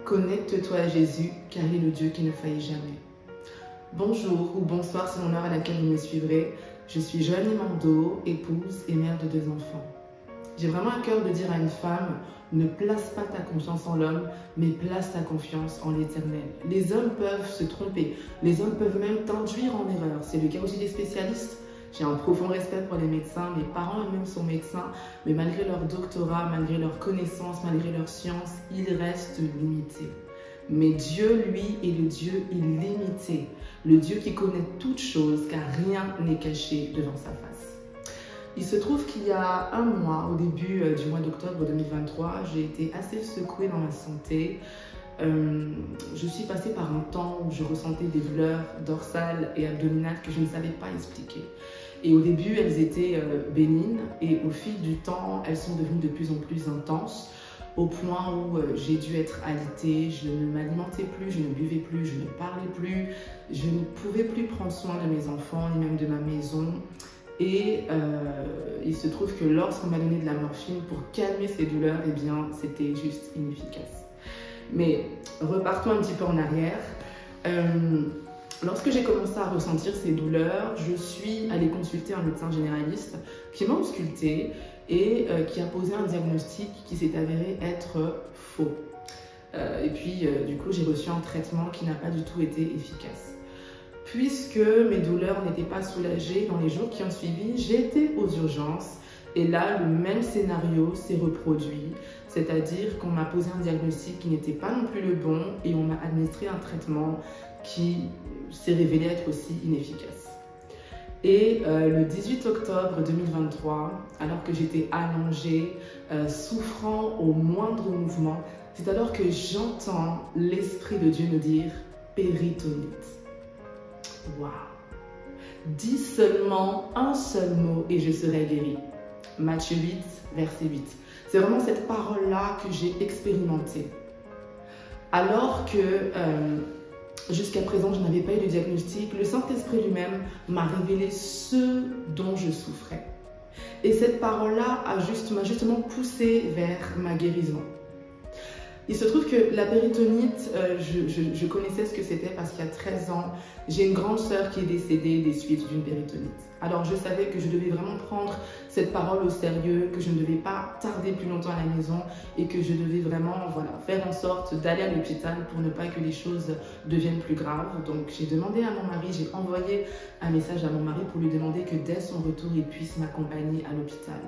Connecte-toi à Jésus, car il est le Dieu qui ne faillit jamais. Bonjour ou bonsoir selon l'heure à laquelle vous me suivrez. Je suis Joanie Mando, épouse et mère de 2 enfants. J'ai vraiment à cœur de dire à une femme, ne place pas ta confiance en l'homme, mais place ta confiance en l'Éternel. Les hommes peuvent se tromper, les hommes peuvent même t'induire en erreur. C'est le cas aussi des spécialistes. J'ai un profond respect pour les médecins, mes parents eux-mêmes sont médecins, mais malgré leur doctorat, malgré leurs connaissances, malgré leur science, ils restent limités. Mais Dieu, lui, est le Dieu illimité, le Dieu qui connaît toutes choses, car rien n'est caché devant sa face. Il se trouve qu'il y a un mois, au début du mois d'octobre 2023, j'ai été assez secouée dans ma santé. Je suis passée par un temps où je ressentais des douleurs dorsales et abdominales que je ne savais pas expliquer. Et au début, elles étaient bénignes et au fil du temps, elles sont devenues de plus en plus intenses au point où j'ai dû être alitée, je ne m'alimentais plus, je ne buvais plus, je ne parlais plus, je ne pouvais plus prendre soin de mes enfants ni même de ma maison. Et il se trouve que lorsqu'on m'a donné de la morphine pour calmer ces douleurs, eh bien, c'était juste inefficace. Mais repartons un petit peu en arrière. Lorsque j'ai commencé à ressentir ces douleurs, je suis allée consulter un médecin généraliste qui m'a auscultée et qui a posé un diagnostic qui s'est avéré être faux. Et puis, du coup, j'ai reçu un traitement qui n'a pas du tout été efficace. Puisque mes douleurs n'étaient pas soulagées dans les jours qui ont suivi, j'ai été aux urgences et là, le même scénario s'est reproduit, c'est-à-dire qu'on m'a posé un diagnostic qui n'était pas non plus le bon et on m'a administré un traitement qui s'est révélé être aussi inefficace. Et le 18 octobre 2023, alors que j'étais allongée, souffrant au moindre mouvement, c'est alors que j'entends l'Esprit de Dieu me dire « péritonite ». Waouh! Dis seulement un seul mot et je serai guérie. Matthieu 8, verset 8. C'est vraiment cette parole-là que j'ai expérimentée. Alors que jusqu'à présent, je n'avais pas eu de diagnostic, le Saint-Esprit lui-même m'a révélé ce dont je souffrais. Et cette parole-là m'a justement poussée vers ma guérison. Il se trouve que la péritonite, je connaissais ce que c'était parce qu'il y a 13 ans, j'ai une grande sœur qui est décédée des suites d'une péritonite. Alors je savais que je devais vraiment prendre cette parole au sérieux, que je ne devais pas tarder plus longtemps à la maison et que je devais vraiment faire en sorte d'aller à l'hôpital pour ne pas que les choses deviennent plus graves. Donc j'ai demandé à mon mari, j'ai envoyé un message à mon mari pour lui demander que dès son retour, il puisse m'accompagner à l'hôpital.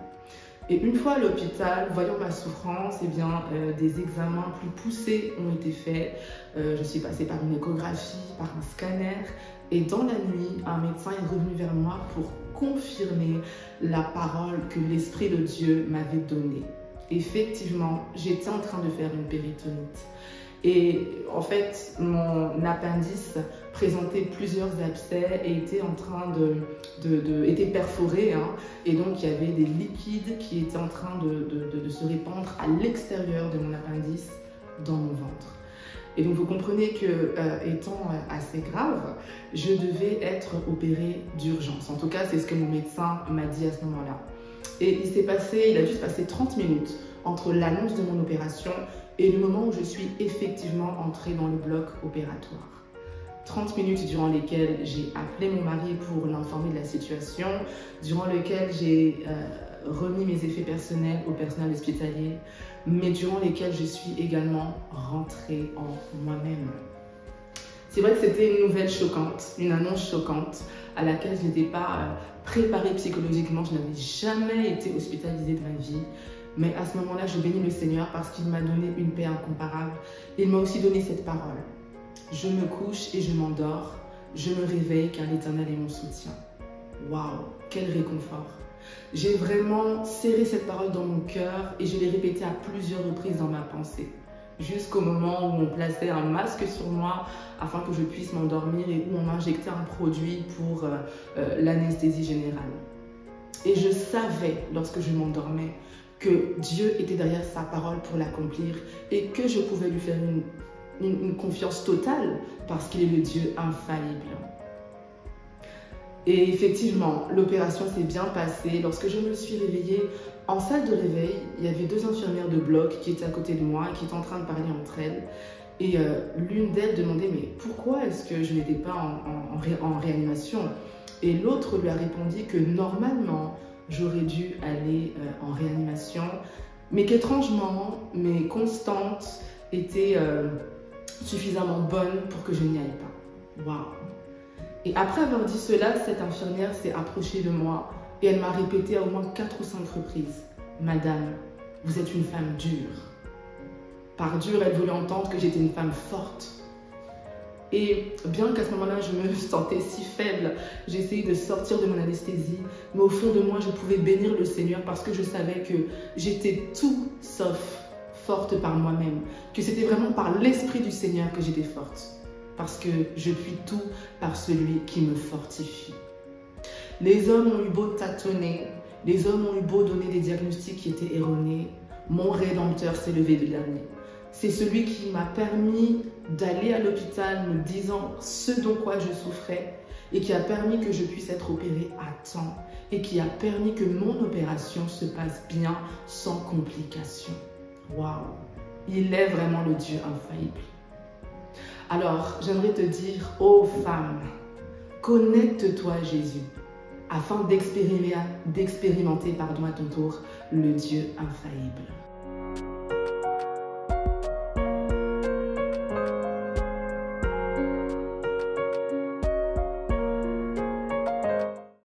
Et une fois à l'hôpital, voyant ma souffrance, eh bien, des examens plus poussés ont été faits. Je suis passée par une échographie, par un scanner. Et dans la nuit, un médecin est revenu vers moi pour confirmer la parole que l'Esprit de Dieu m'avait donnée. Effectivement, j'étais en train de faire une péritonite. Et en fait, mon appendice présentait plusieurs abcès et était en train était perforé. Et donc, il y avait des liquides qui étaient en train de se répandre à l'extérieur de mon appendice dans mon ventre. Et donc, vous comprenez que, étant assez grave, je devais être opérée d'urgence. En tout cas, c'est ce que mon médecin m'a dit à ce moment-là. Et il a dû se passer 30 minutes entre l'annonce de mon opération et le moment où je suis effectivement entrée dans le bloc opératoire. 30 minutes durant lesquelles j'ai appelé mon mari pour l'informer de la situation, durant lesquelles j'ai remis mes effets personnels au personnel hospitalier, mais durant lesquelles je suis également rentrée en moi-même. C'est vrai que c'était une nouvelle choquante, une annonce choquante à laquelle je n'étais pas préparée psychologiquement. Je n'avais jamais été hospitalisée de ma vie. Mais à ce moment-là, je bénis le Seigneur parce qu'il m'a donné une paix incomparable. Il m'a aussi donné cette parole. Je me couche et je m'endors. Je me réveille car l'Éternel est mon soutien. Waouh, quel réconfort. J'ai vraiment serré cette parole dans mon cœur et je l'ai répétée à plusieurs reprises dans ma pensée. Jusqu'au moment où on plaçait un masque sur moi afin que je puisse m'endormir et où on m'injectait un produit pour l'anesthésie générale. Et je savais, lorsque je m'endormais, que Dieu était derrière sa parole pour l'accomplir et que je pouvais lui faire une confiance totale parce qu'il est le Dieu infaillible. Et effectivement, l'opération s'est bien passée. Lorsque je me suis réveillée en salle de réveil, il y avait 2 infirmières de bloc qui étaient à côté de moi, qui étaient en train de parler entre elles. Et l'une d'elles demandait, mais pourquoi est-ce que je n'étais pas en réanimation? Et l'autre lui a répondu que normalement, j'aurais dû aller en réanimation, mais qu'étrangement, mes constantes étaient suffisamment bonnes pour que je n'y aille pas. Waouh! Et après avoir dit cela, cette infirmière s'est approchée de moi et elle m'a répété à au moins 4 ou 5 reprises, « Madame, vous êtes une femme dure. » Par dure, elle voulait entendre que j'étais une femme forte. Et bien qu'à ce moment-là, je me sentais si faible, j'essayais de sortir de mon anesthésie, mais au fond de moi, je pouvais bénir le Seigneur parce que je savais que j'étais tout sauf forte par moi-même, que c'était vraiment par l'Esprit du Seigneur que j'étais forte, parce que je puis tout par celui qui me fortifie. Les hommes ont eu beau tâtonner, les hommes ont eu beau donner des diagnostics qui étaient erronés, mon Rédempteur s'est levé de dernier. C'est celui qui m'a permis d'aller à l'hôpital me disant ce dont quoi je souffrais et qui a permis que je puisse être opérée à temps et qui a permis que mon opération se passe bien sans complications. Waouh! Il est vraiment le Dieu infaillible. Alors, j'aimerais te dire, ô femme, connecte-toi à Jésus afin d'expérimenter à ton tour le Dieu infaillible.